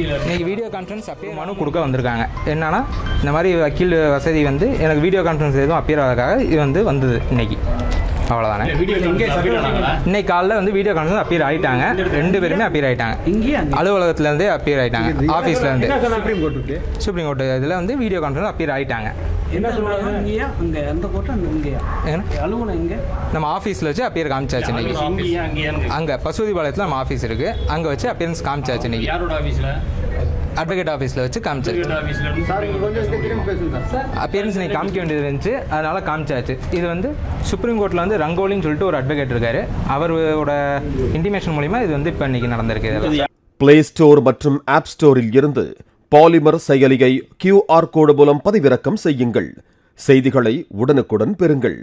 இன்னைக்கு video conference மனு கொடுக்க வந்திருக்காங்க. என்னன்னா இந்த மாதிரி வக்கீல் வசதி வந்து எனக்கு வீடியோ கான்ஃபரன்ஸ் எதுவும் அப்பியர் ஆகிறதுக்காக இது வந்தது இன்னைக்கு. அவ்வளோதானே. இன்னைக்கு காலைல வீடியோ கான்ஃபரன்ஸ் அப்பியர் ஆகிட்டாங்க. 2 பேருமே அப்பியர் ஆகிட்டாங்க. அலுவலகத்துலேருந்தே அப்பியர் ஆகிட்டாங்க. ஆஃபீஸ்லேருந்து சுப்ரீம் கோர்ட்டு இதில் வீடியோ கான்ஃபரன்ஸ் அப்பியர் ஆகிட்டாங்க. நம்ம ஆஃபீஸில் வச்சு அப்பியர் காமிச்சாச்சு இன்னைக்கு. அங்கே பசுபதிபாளையத்தில் நம்ம ஆஃபீஸ் இருக்குது. அங்கே வச்சு அப்பியரன்ஸ் காமிச்சாச்சு இன்னைக்கு. அட்வொகேட் ஆஃபீஸில் வச்சு காமிச்சாச்சு. அப்பியரன்ஸ் இன்னைக்கு காமிக்க வேண்டியது இருந்துச்சு, அதனால் காமிச்சாச்சு. இது சுப்ரீம் கோர்ட்டில் ரங்கோலின்னு சொல்லிட்டு ஒரு அட்வொகேட் இருக்காரு. அவரோட இன்டிமேஷன் மூலிமா இது இப்போ இன்னைக்கு நடந்திருக்கு. பிளே ஸ்டோர் மற்றும் ஆப் ஸ்டோரில் இருந்து பாலிமர் செயலியை QR கோடு மூலம் பதிவிறக்கம் செய்யுங்கள். செய்திகளை உடனுக்குடன் பெறுங்கள்.